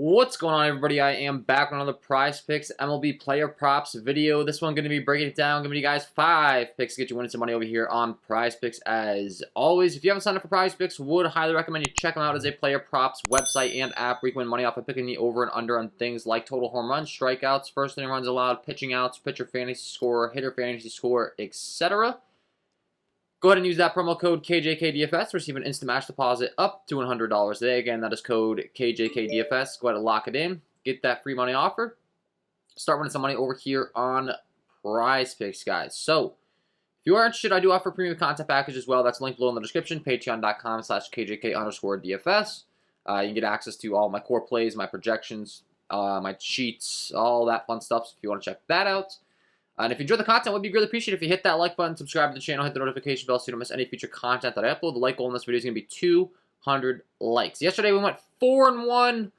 What's going on, everybody? I am back with another Prize Picks MLB player props video. This one going to be breaking it down, giving you guys 5 picks to get you winning some money over here on Prize Picks. As always, if you haven't signed up for Prize Picks, would highly recommend you check them out as a player props website and app where you can win money off of picking the over and under on things like total home runs, strikeouts, first inning runs allowed, pitching outs, pitcher fantasy score, hitter fantasy score, etc. Go ahead and use that promo code KJK DFS to receive an instant match deposit up to $100 today. Again, that is code KJK DFS. Go ahead and lock it in. Get that free money offer. Start winning some money over here on Prize Picks, guys. So, if you are interested, I do offer a premium content package as well. That's linked below in the description. Patreon.com/KJK_DFS. You can get access to all my core plays, my projections, my cheats, all that fun stuff. So if you want to check that out. And if you enjoy the content, it would be really appreciated if you hit that like button, subscribe to the channel, hit the notification bell so you don't miss any future content that I upload. The like goal in this video is going to be 200 likes. Yesterday we went 4-1.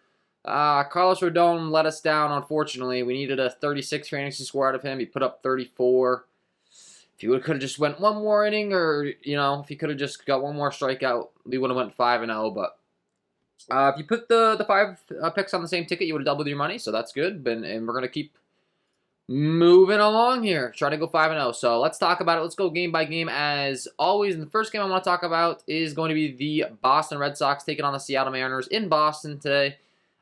Carlos Rodon let us down, unfortunately. We needed a 36 fantasy score out of him. He put up 34. If you could have just went one more inning, or, you know, if he could have just got one more strikeout, we would have went 5-0. But if you put the 5 picks on the same ticket, you would have doubled your money, so that's good. And we're going to keep moving along here, trying to go 5-0. So let's talk about it. Let's go game by game as always. And the first game I want to talk about is going to be the Boston Red Sox taking on the Seattle Mariners in Boston today.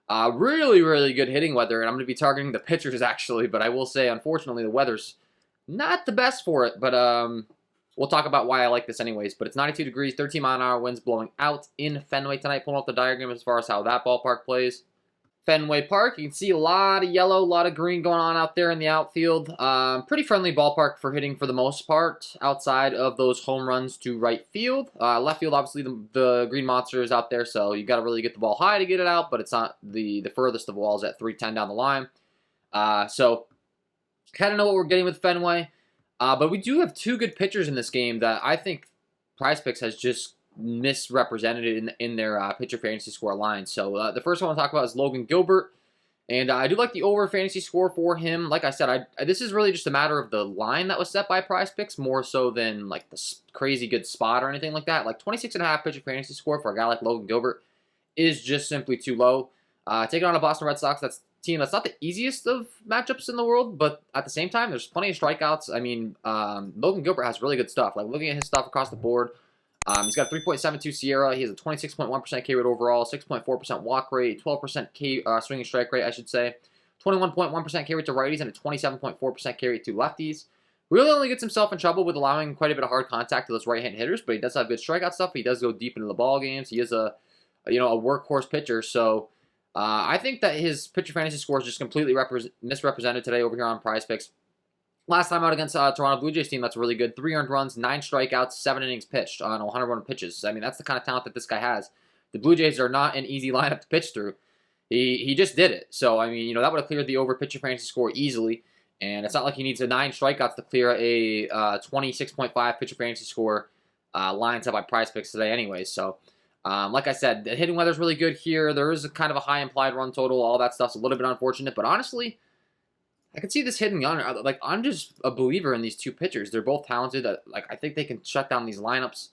Really, really good hitting weather, and I'm going to be targeting the pitchers actually. But I will say, unfortunately, the weather's not the best for it. But we'll talk about why I like this anyways. But it's 92 degrees, 13-mile-an-hour winds blowing out in Fenway tonight. Pulling up the diagram as far as how that ballpark plays. Fenway Park, you can see a lot of yellow, a lot of green going on out there in the outfield. Pretty friendly ballpark for hitting for the most part, outside of those home runs to right field. Left field, obviously, the Green Monster is out there, so you got to really get the ball high to get it out, but it's not the furthest of walls at 310 down the line. So, kind of know what we're getting with Fenway. But we do have 2 good pitchers in this game that I think Prizepicks has just misrepresented in their pitcher fantasy score line. So the first one I want to talk about is Logan Gilbert, and I do like the over fantasy score for him. Like I said, this is really just a matter of the line that was set by Prizepicks more so than like the crazy good spot or anything like that. Like 26.5 pitcher fantasy score for a guy like Logan Gilbert is just simply too low. Taking on a Boston Red Sox team that's not the easiest of matchups in the world, but at the same time, there's plenty of strikeouts. I mean, Logan Gilbert has really good stuff. Like looking at his stuff across the board. He's got a 3.72 Sierra. He has a 26.1% K rate overall, 6.4% walk rate, 12% swinging strike rate, I should say, 21.1% K rate to righties, and a 27.4% K rate to lefties. Really only gets himself in trouble with allowing quite a bit of hard contact to those right-hand hitters, but he does have good strikeout stuff. He does go deep into the ball games. He is a workhorse pitcher. So I think that his pitcher fantasy score is just completely misrepresented today over here on Prizepicks. Last time out against Toronto Blue Jays team, that's really good. 3 earned runs, 9 strikeouts, 7 innings pitched on 101 pitches. I mean, that's the kind of talent that this guy has. The Blue Jays are not an easy lineup to pitch through. He just did it. So, I mean, that would have cleared the over pitcher fantasy score easily. And it's not like he needs a 9 strikeouts to clear a 26.5 pitcher fantasy score line set by Prizepicks today anyway. So, like I said, the hitting weather's really good here. There is a kind of a high implied run total. All that stuff's a little bit unfortunate. But honestly, I can see this hitting under. Like, I'm just a believer in these 2 pitchers. They're both talented. I think they can shut down these lineups.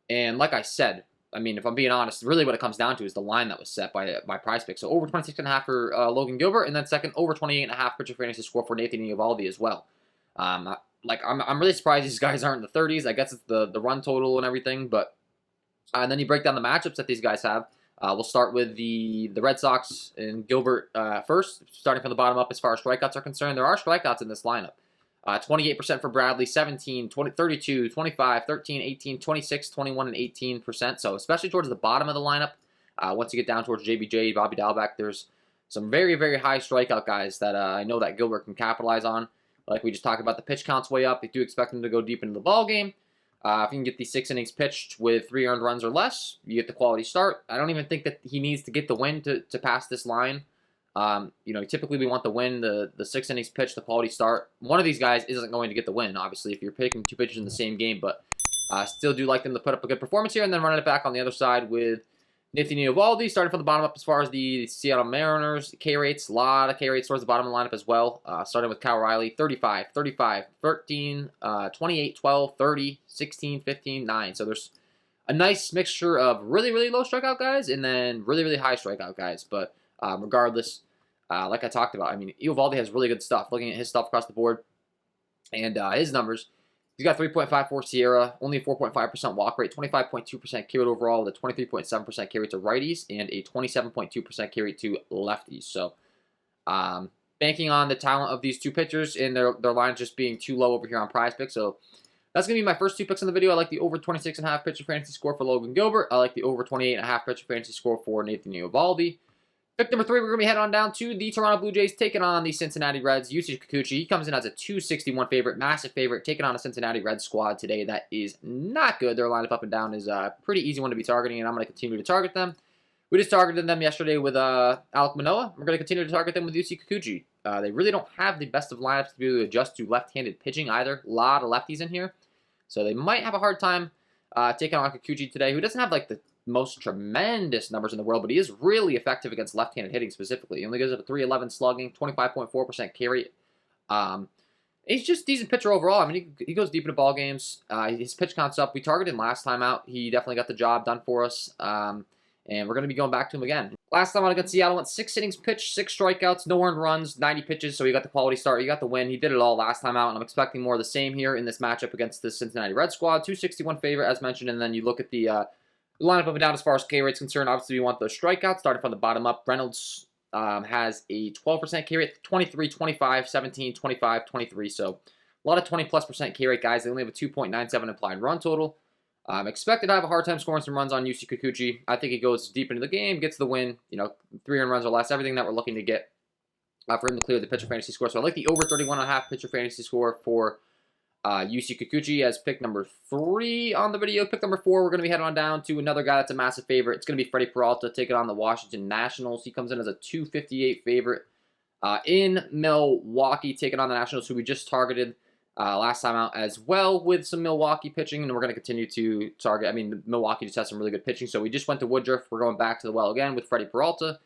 And like I said, I mean, if I'm being honest, really what it comes down to is the line that was set by Prizepicks. So over 26.5 for Logan Gilbert, and then second over 28.5 pitcher fantasy score for Nathan Eovaldi as well. I'm really surprised these guys aren't in the 30s. I guess it's the run total and everything, but and then you break down the matchups that these guys have. We'll start with the Red Sox and Gilbert first, starting from the bottom up as far as strikeouts are concerned. There are strikeouts in this lineup. 28% for Bradley, 17, 20, 32, 25, 13, 18, 26, 21, and 18%. So especially towards the bottom of the lineup, once you get down towards JBJ, Bobby Dalbec, there's some very, very high strikeout guys that I know that Gilbert can capitalize on. Like we just talked about, the pitch counts way up. They do expect him to go deep into the ball game. If you can get these 6 innings pitched with 3 earned runs or less, you get the quality start. I don't even think that he needs to get the win to pass this line. Typically we want the win, the 6 innings pitched, the quality start. One of these guys isn't going to get the win, obviously, if you're picking 2 pitchers in the same game, but still do like them to put up a good performance here, and then running it back on the other side with Nathan Eovaldi, starting from the bottom up as far as the Seattle Mariners. K rates, a lot of K rates towards the bottom of the lineup as well. Starting with Kyle Riley, 35, 35, 13, 28, 12, 30, 16, 15, 9. So there's a nice mixture of really, really low strikeout guys and then really, really high strikeout guys. But Regardless, like I talked about, I mean, Eovaldi has really good stuff. Looking at his stuff across the board and his numbers, he's got 3.54 Sierra, only a 4.5% walk rate, 25.2% carry overall, with a 23.7% carry to righties, and a 27.2% carry to lefties. So, banking on the talent of these two pitchers and their lines just being too low over here on Prizepicks. So that's going to be my first 2 picks in the video. I like the over 26.5 pitcher fantasy score for Logan Gilbert. I like the over 28.5 pitcher fantasy score for Nathan Eovaldi. Pick number 3, we're going to be heading on down to the Toronto Blue Jays, taking on the Cincinnati Reds. Yusei Kikuchi, he comes in as a 261 favorite, massive favorite, taking on a Cincinnati Reds squad today that is not good. Their lineup up and down is a pretty easy one to be targeting, and I'm going to continue to target them. We just targeted them yesterday with Alek Manoah. We're going to continue to target them with Yusei Kikuchi. They really don't have the best of lineups to be able to adjust to left-handed pitching either. A lot of lefties in here. So they might have a hard time taking on Kikuchi today, who doesn't have like the most tremendous numbers in the world, but he is really effective against left-handed hitting specifically. He only gives up a 311 slugging, 25.4% carry. He's just a decent pitcher overall. I mean, he goes deep into ball games. His pitch count's up. We targeted him last time out. He definitely got the job done for us. And we're going to be going back to him again. Last time out against Seattle, went 6 innings pitched, 6 strikeouts, no earned runs, 90 pitches, so he got the quality start. He got the win. He did it all last time out, and I'm expecting more of the same here in this matchup against the Cincinnati Red squad. 261 favorite, as mentioned, and then you look at the lineup up and down as far as K rate's concerned. Obviously, we want those strikeouts, starting from the bottom up. Reynolds has a 12% K rate, 23, 25, 17, 25, 23, so a lot of 20+% K rate guys. They only have a 2.97 implied run total. I'm expected to have a hard time scoring some runs on Yusei Kikuchi. I think he goes deep into the game, gets the win, 3 earned runs or less, everything that we're looking to get for him to clear the pitcher fantasy score. So I like the over 31.5 pitcher fantasy score for Yusei Kikuchi as pick number 3 on the video. Pick number 4, we're going to be heading on down to another guy that's a massive favorite. It's going to be Freddie Peralta taking on the Washington Nationals. He comes in as a 258 favorite in Milwaukee, taking on the Nationals, who we just targeted last time out as well with some Milwaukee pitching, and we're going to continue to target. I mean, Milwaukee just has some really good pitching, so we just went to Woodruff. We're going back to the well again with Freddie Peralta.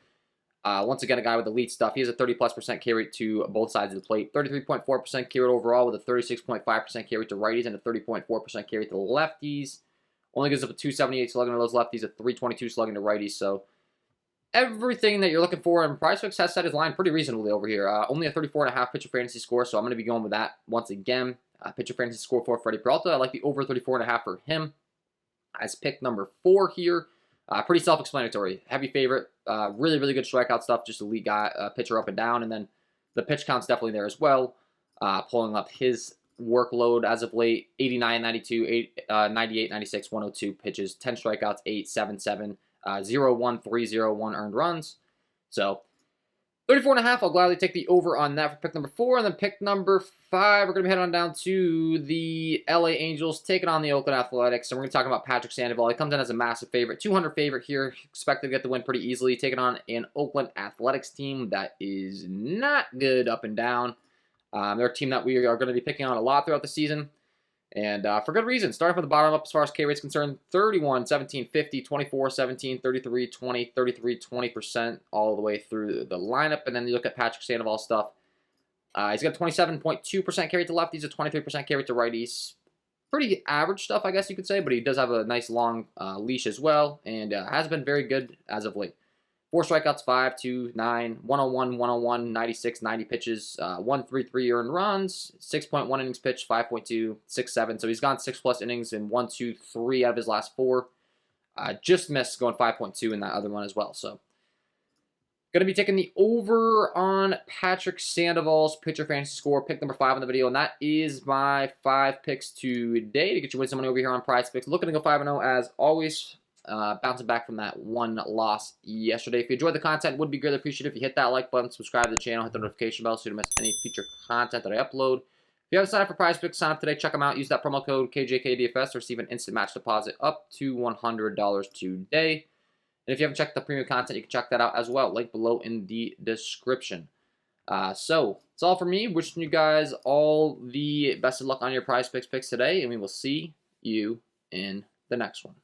Once again, a guy with elite stuff. He has a 30+% K rate to both sides of the plate, 33.4% K rate overall with a 36.5% K rate to righties and a 30.4% K rate to lefties. Only gives up a 278 slugging to those lefties, a 322 slugging to righties, so everything that you're looking for, and Prizepicks has set his line pretty reasonably over here. Only a 34.5 pitcher fantasy score, so I'm going to be going with that once again. Pitcher fantasy score for Freddie Peralta. I like the over 34.5 for him as pick number 4 here. Pretty self-explanatory. Heavy favorite. Really, really good strikeout stuff. Just elite guy, pitcher up and down, and then the pitch count's definitely there as well. Pulling up his workload as of late: 89, 92, 98, 96, 102 pitches, 10 strikeouts, 8, 7, 7. 0-1, 3-0-1 earned runs. So 34.5, I'll gladly take the over on that for pick number 4. And then pick number 5, we're going to be heading on down to the LA Angels, taking on the Oakland Athletics. And we're going to talk about Patrick Sandoval. He comes in as a massive favorite, 200 favorite here. Expected to get the win pretty easily, taking on an Oakland Athletics team that is not good up and down. They're a team that we are going to be picking on a lot throughout the season. And for good reason. Starting from the bottom up as far as K rate's concerned, 31, 17, 50, 24, 17, 33, 20, 33, 20% all the way through the lineup. And then you look at Patrick Sandoval stuff. He's got 27.2% carry to lefties, a 23% carry to righties. Pretty average stuff, I guess you could say, but he does have a nice long leash as well, and has been very good as of late. 4 strikeouts, 5, 2, 9, 101, 101, 96, 90 pitches, 133 earned runs, 6.1 innings pitched, 5.2, 6, 7. So he's gone 6+ innings in 1, 2, 3 out of his last 4. Just missed going 5.2 in that other one as well. So going to be taking the over on Patrick Sandoval's pitcher fantasy score, pick number 5 on the video, and that is my 5 picks today to get you win some money over here on Prizepicks. Looking to go 5-0 as always. Bouncing back from that 1 loss yesterday. If you enjoyed the content, would be greatly appreciated if you hit that like button, subscribe to the channel, hit the notification bell so you don't miss any future content that I upload. If you haven't signed up for Prizepicks, sign up today. Check them out. Use that promo code KJK DFS to receive an instant match deposit up to $100 today. And if you haven't checked the premium content, you can check that out as well. Link below in the description. So that's all for me. Wishing you guys all the best of luck on your Prizepicks picks today, and we will see you in the next one.